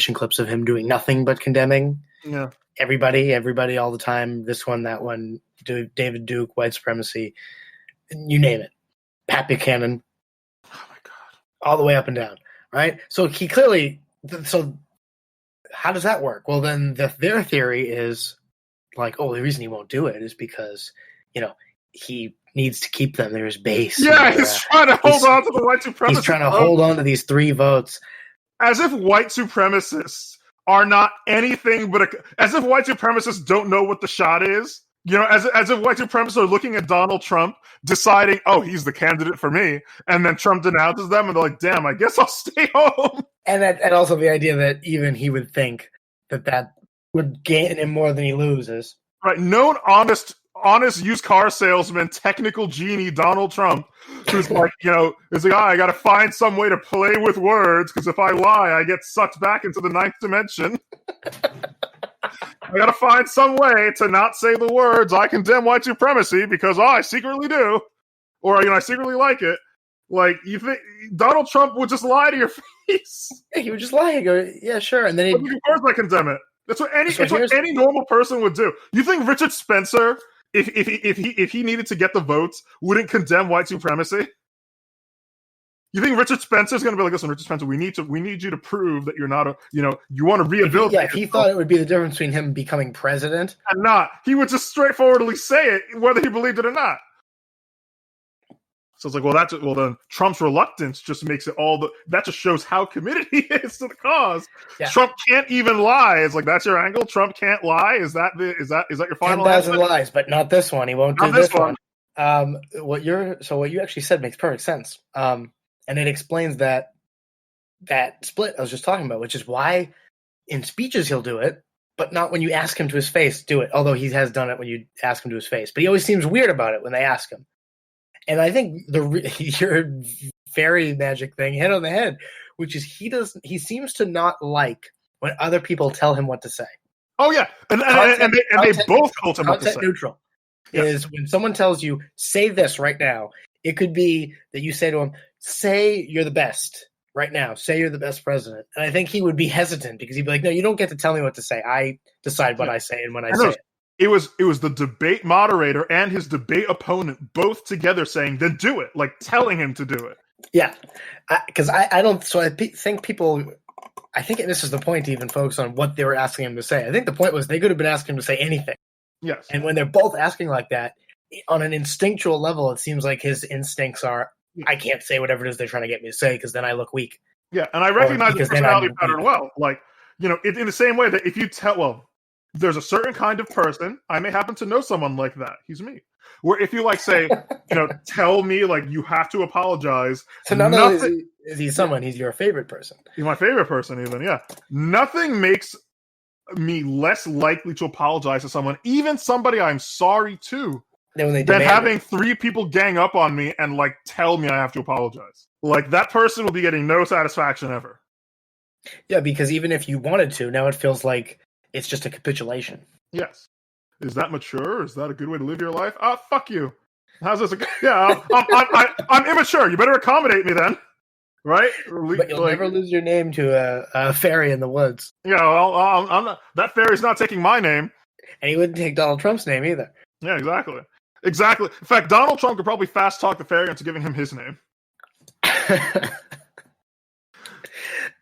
compilation clips of him doing nothing but condemning everybody all the time. This one, that one, David Duke, white supremacy, you name it. Pat Buchanan. Oh my God. All the way up and down, right? So he clearly, so how does that work? Well, then their theory is like, oh, the reason he won't do it is because, he needs to keep them. They're his base. Yeah, he's trying to hold on to the white supremacists. He's trying to hold on to these 3 votes. As if white supremacists are not anything but as if white supremacists don't know what the shot is. As if white supremacists are looking at Donald Trump, deciding, oh, he's the candidate for me, and then Trump denounces them, and they're like, damn, I guess I'll stay home. And also the idea that even he would think that would gain him more than he loses. Right, known honest used car salesman, technical genie Donald Trump, who's like, is like, I got to find some way to play with words, because if I lie, I get sucked back into the 9th dimension. I got to find some way to not say the words, I condemn white supremacy, because I secretly do. Or, I secretly like it. Like, you think Donald Trump would just lie to your face? Yeah, he would just lie and go, yeah, sure. And then of course I condemn it. That's what any normal person would do. You think Richard Spencer, if he needed to get the votes, wouldn't condemn white supremacy? You think Richard Spencer's going to be like, listen, Richard Spencer, we need you to prove that you're not you want to rehabilitate. Yeah, if he thought it would be the difference between him becoming president and not, he would just straightforwardly say it, whether he believed it or not. So it's like, well, then Trump's reluctance just makes it that just shows how committed he is to the cause. Yeah. Trump can't even lie. It's like, that's your angle. Trump can't lie. Is that your final 10,000 lies, but not this one. He won't do this one. What you actually said makes perfect sense. And it explains that split I was just talking about, which is why in speeches he'll do it, but not when you ask him to his face, do it. Although he has done it when you ask him to his face, but he always seems weird about it when they ask him. And I think your fairy magic thing hit on the head, which is he seems to not like when other people tell him what to say. Oh yeah, and they both told him what to say. Content neutral is when someone tells you, say this right now. It could be that you say to him, say you're the best right now. Say you're the best president. And I think he would be hesitant because he'd be like, no, you don't get to tell me what to say. I decide what I say and when I say it. It was the debate moderator and his debate opponent both together saying, then do it, like telling him to do it. Yeah, because I don't. So I think people. I think this is the point to even focus on what they were asking him to say. I think the point was they could have been asking him to say anything. Yes. And when they're both asking like that, on an instinctual level, it seems like his instincts are, I can't say whatever it is they're trying to get me to say because then I look weak. Yeah, and I recognize the personality pattern well. Like, in the same way that if you there's a certain kind of person, I may happen to know someone like that. He's me. Where if you say, tell me you have to apologize. So not only is he someone, he's your favorite person. He's my favorite person even, yeah. Nothing makes me less likely to apologize to someone, even somebody I'm sorry to, than having 3 people gang up on me and tell me I have to apologize. That person will be getting no satisfaction ever. Yeah, because even if you wanted to, now it feels like it's just a capitulation. Yes. Is that mature? Is that a good way to live your life? Fuck you. How's this? Yeah, I'm immature. You better accommodate me then. Right? But you'll never lose your name to a fairy in the woods. Yeah, I'm not, that fairy's not taking my name. And he wouldn't take Donald Trump's name either. Yeah, exactly. Exactly. In fact, Donald Trump could probably fast talk the fairy into giving him his name.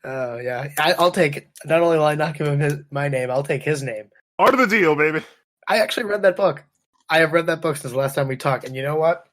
Oh, yeah. I'll take, not only will I not give him my name, I'll take his name. Art of the deal, baby. I actually read that book. I have read that book since the last time we talked. And you know what?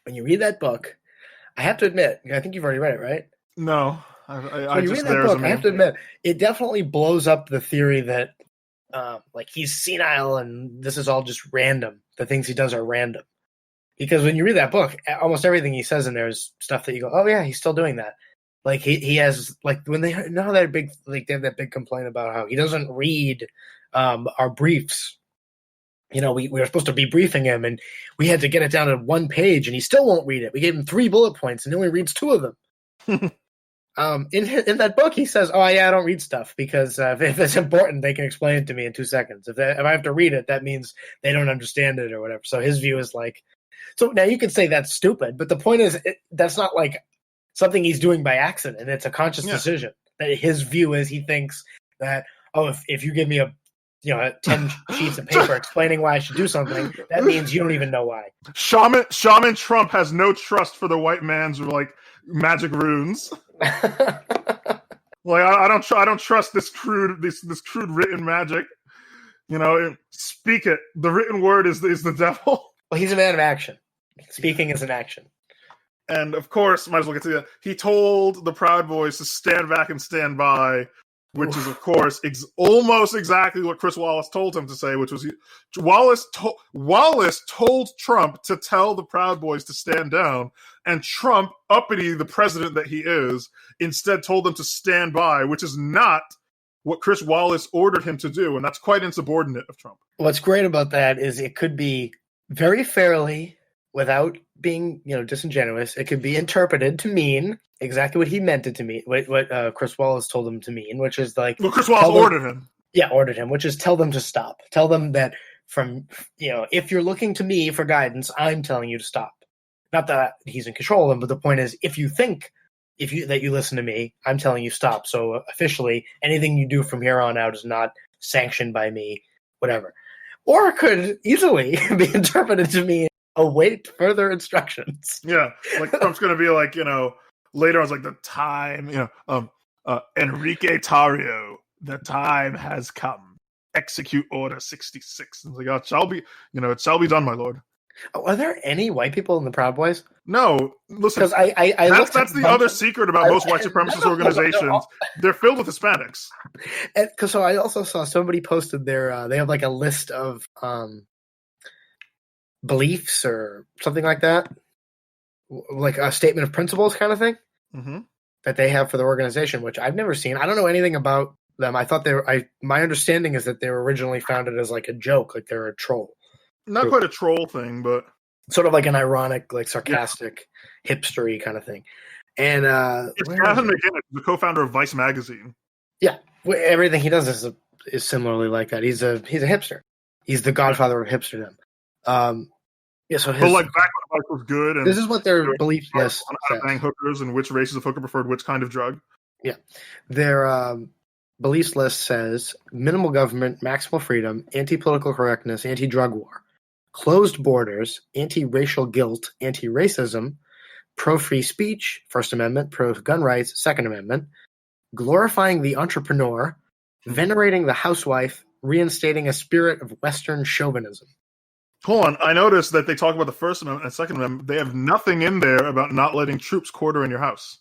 When you read that book, I have to admit, I think you've already read it, right? No. I just read that book, I have to admit, it definitely blows up the theory that he's senile and this is all just random. The things he does are random. Because when you read that book, almost everything he says in there is stuff that you go, oh yeah, he's still doing that. Like he has, when they know that big, they have that big complaint about how he doesn't read our briefs. We were supposed to be briefing him and we had to get it down to 1 page and he still won't read it. We gave him 3 bullet points and he only reads 2 of them. In that book, he says, oh yeah, I don't read stuff because if it's important, they can explain it to me in 2 seconds. If I have to read it, that means they don't understand it or whatever. So his view is so now you could say that's stupid, but the point is that's not something he's doing by accident. It's a conscious decision. That his view is he thinks that, if you give me 10 sheets of paper explaining why I should do something, that means you don't even know why. Shaman Trump has no trust for the white man's magic runes. I don't trust this crude written magic. Speak it. The written word is the devil. Well, he's a man of action. Speaking is an action. And of course, might as well get to that. He told the Proud Boys to stand back and stand by, which is, of course, almost exactly what Chris Wallace told him to say, which was Wallace told Trump to tell the Proud Boys to stand down, and Trump, uppity the president that he is, instead told them to stand by, which is not what Chris Wallace ordered him to do, and that's quite insubordinate of Trump. What's great about that is it could be very fairly, without being disingenuous, it could be interpreted to mean exactly what he meant it to mean, what Chris Wallace told him to mean, which is Chris Wallace ordered him. Yeah, ordered him, which is tell them to stop. Tell them that if you're looking to me for guidance, I'm telling you to stop. Not that he's in control of them, but the point is, if you think that you listen to me, I'm telling you stop. So officially, anything you do from here on out is not sanctioned by me, whatever. Or it could easily be interpreted to mean await further instructions. Yeah, Trump's going to be later on, the time, Enrique Tarrio, the time has come. Execute Order 66. And it shall be, it shall be done, my lord. Are there any white people in the Proud Boys? No, listen. Because that's the other secret about most white supremacist organizations. They're filled with Hispanics. So I also saw somebody posted their. They have a list of beliefs or something like that, like a statement of principles kind of thing that they have for the organization, which I've never seen. I don't know anything about them. I thought my understanding is that they were originally founded as a joke, they're a troll. Not quite a troll thing, but sort of an ironic, sarcastic, hipstery kind of thing. And it's Gavin McInnes, the co-founder of Vice magazine. Yeah, everything he does is similarly like that. He's a hipster. He's the godfather of hipsterdom. So back when life was good, and this is what their belief list on how to bang hookers and which races of hooker preferred which kind of drug. Yeah, their beliefs list says minimal government, maximal freedom, anti-political correctness, anti-drug war. Closed borders, anti-racial guilt, anti-racism, pro-free speech, First Amendment, pro-gun rights, Second Amendment, glorifying the entrepreneur, venerating the housewife, reinstating a spirit of Western chauvinism. Hold on, I noticed that they talk about the First Amendment and Second Amendment. They have nothing in there about not letting troops quarter in your house.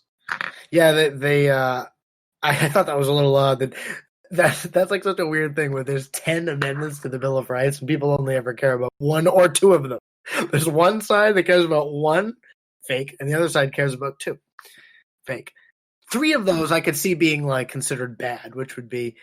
Yeah, they I thought that was a little odd. That's such a weird thing where there's 10 amendments to the Bill of Rights and people only ever care about one or two of them. There's one side that cares about one, fake, and the other side cares about two, fake. 3 of those I could see being considered bad, which would be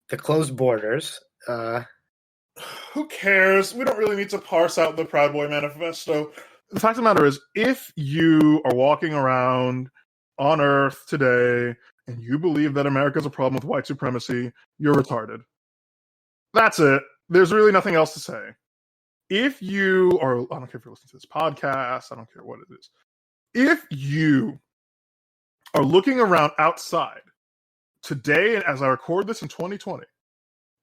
the closed borders. Who cares? We don't really need to parse out the Proud Boy Manifesto. The fact of the matter is, if you are walking around on Earth today and you believe that America is a problem with white supremacy, you're retarded. That's it. There's really nothing else to say. If you are, I don't care if you're listening to this podcast, I don't care what it is. If you are looking around outside today, as I record this in 2020,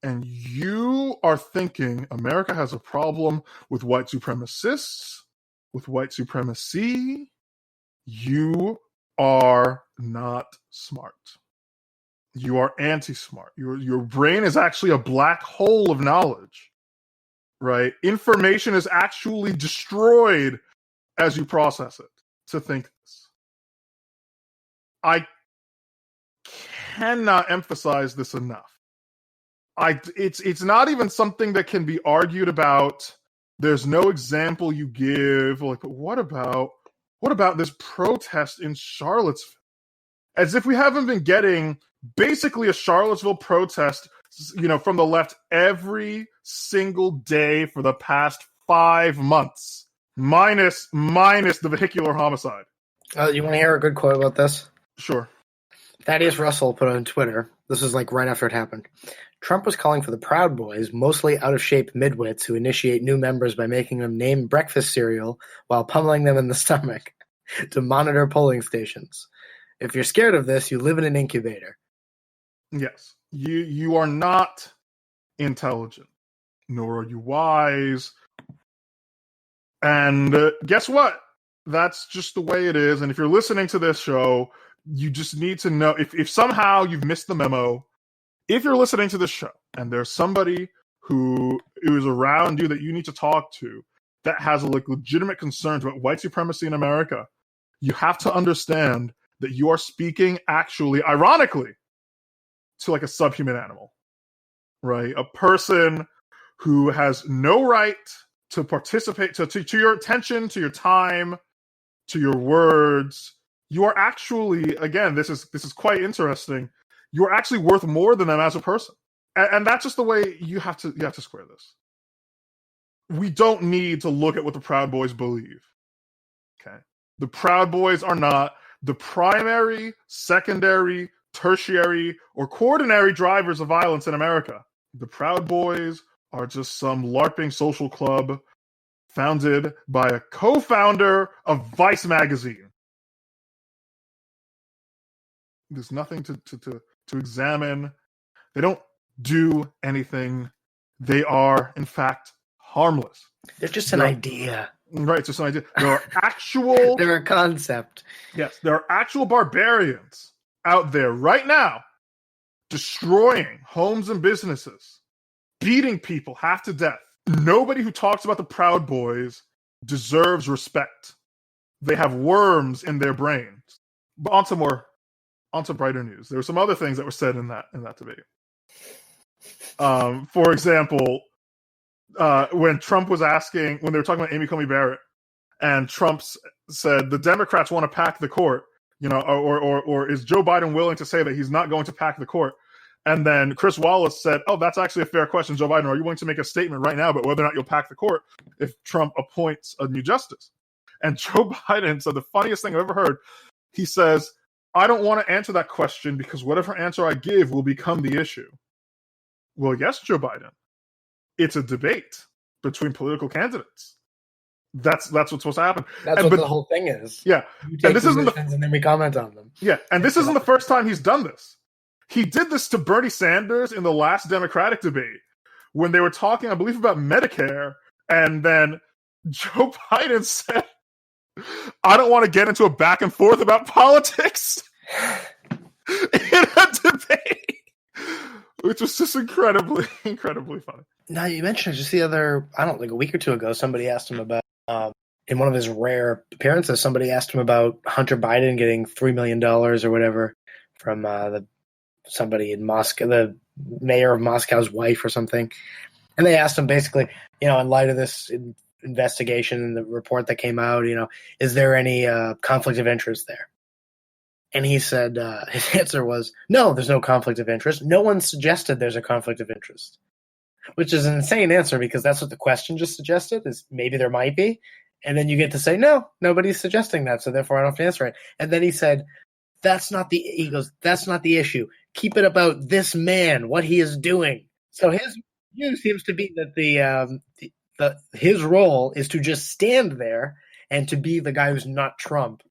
and you are thinking America has a problem with white supremacists, with white supremacy, you are not smart. You are anti-smart. Your brain is actually a black hole of knowledge, right? Information is actually destroyed as you process it to think this. I cannot emphasize this enough. It's not even something that can be argued about. There's no example you give. But what about this protest in Charlottesville? As if we haven't been getting basically a Charlottesville protest, from the left every single day for the past 5 months, minus the vehicular homicide. You want to hear a good quote about this? Sure. Thaddeus Russell put on Twitter, this is right after it happened, Trump was calling for the Proud Boys, mostly out-of-shape midwits who initiate new members by making them name breakfast cereal while pummeling them in the stomach to monitor polling stations. If you're scared of this, you live in an incubator. Yes. You are not intelligent, nor are you wise. And guess what? That's just the way it is. And if you're listening to this show, you just need to know, if somehow you've missed the memo, if you're listening to this show and there's somebody who is around you that you need to talk to that has legitimate concerns about white supremacy in America, you have to understand that you are speaking actually, ironically, to a subhuman animal, right? A person who has no right to participate, to your attention, to your time, to your words. You are actually, again, this is quite interesting. You are actually worth more than them as a person, and that's just the way you have to square this. We don't need to look at what the Proud Boys believe. Okay, the Proud Boys are not the primary, secondary, tertiary, or quaternary drivers of violence in America. The Proud Boys are just some LARPing social club founded by a co-founder of Vice magazine. There's nothing to examine. They don't do anything. They are, in fact, harmless. They're just an idea. Right, it's just an idea. There are actual... They're a concept. Yes, there are actual barbarians out there right now destroying homes and businesses, beating people half to death. Nobody who talks about the Proud Boys deserves respect. They have worms in their brains. But on to brighter news. There were some other things that were said in that debate. For example, when Trump was asking, when they were talking about Amy Coney Barrett, and Trump said the Democrats want to pack the court, or is Joe Biden willing to say that he's not going to pack the court? And then Chris Wallace said, "Oh, that's actually a fair question, Joe Biden. Are you willing to make a statement right now about whether or not you'll pack the court if Trump appoints a new justice?" And Joe Biden said the funniest thing I've ever heard. He says, "I don't want to answer that question because whatever answer I give will become the issue." Well, yes, Joe Biden. It's a debate between political candidates. That's what's supposed to happen. That's what the whole thing is. Yeah, and this isn't and then we comment on them. Yeah, and this isn't the first time he's done this. He did this to Bernie Sanders in the last Democratic debate when they were talking, I believe, about Medicare, and then Joe Biden said, "I don't want to get into a back and forth about politics," in a debate, which was just incredibly funny. Now you mentioned just the other, a week or two ago, somebody asked him about, in one of his rare appearances, somebody asked him about Hunter Biden getting $3 million or whatever from somebody in Moscow, the mayor of Moscow's wife or something. And they asked him basically, in light of this investigation and the report that came out, is there any conflict of interest there? And he said, his answer was, no, there's no conflict of interest. No one suggested there's a conflict of interest, which is an insane answer because that's what the question just suggested, is maybe there might be. And then you get to say, no, nobody's suggesting that, so therefore I don't have to answer it. And then he said, that's not the issue. Keep it about this man, what he is doing. So his view seems to be that his role is to just stand there and to be the guy who's not Trump.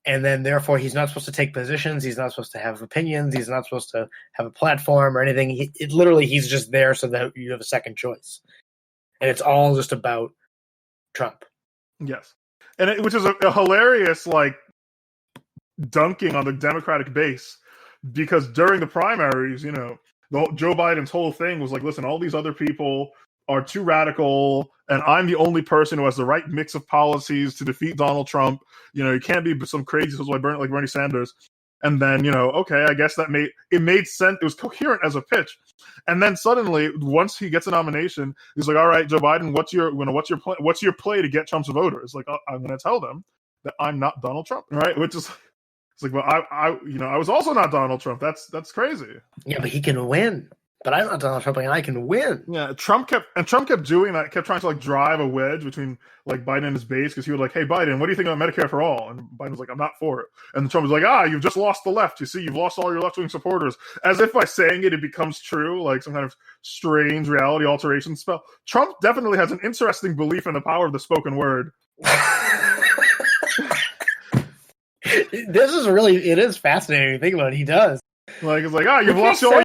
And then therefore he's not supposed to take positions. He's not supposed to have opinions. He's not supposed to have a platform or anything. He's just there so that you have a second choice. And it's all just about Trump. Yes. And which is a hilarious, dunking on the Democratic base, because during the primaries, Joe Biden's whole thing was listen, all these other people are too radical, and I'm the only person who has the right mix of policies to defeat Donald Trump. You can't be some crazy like Bernie Sanders. And then, okay, I guess it made sense. It was coherent as a pitch. And then suddenly, once he gets a nomination, he's like, all right, Joe Biden, what's your play to get Trump's voters? I'm going to tell them that I'm not Donald Trump, right? Which is, it's well, I was also not Donald Trump. That's crazy. Yeah, but he can win. But I'm not Donald Trump, and I can win. Yeah, Trump kept doing that. Kept trying to drive a wedge between Biden and his base, because he was like, "Hey, Biden, what do you think about Medicare for all?" And Biden was like, "I'm not for it." And Trump was like, "You've just lost the left. You see, you've lost all your left-wing supporters." As if by saying it becomes true, like some kind of strange reality alteration spell. Trump definitely has an interesting belief in the power of the spoken word. It is fascinating to think about. He does. Like it's like, oh, you've lost all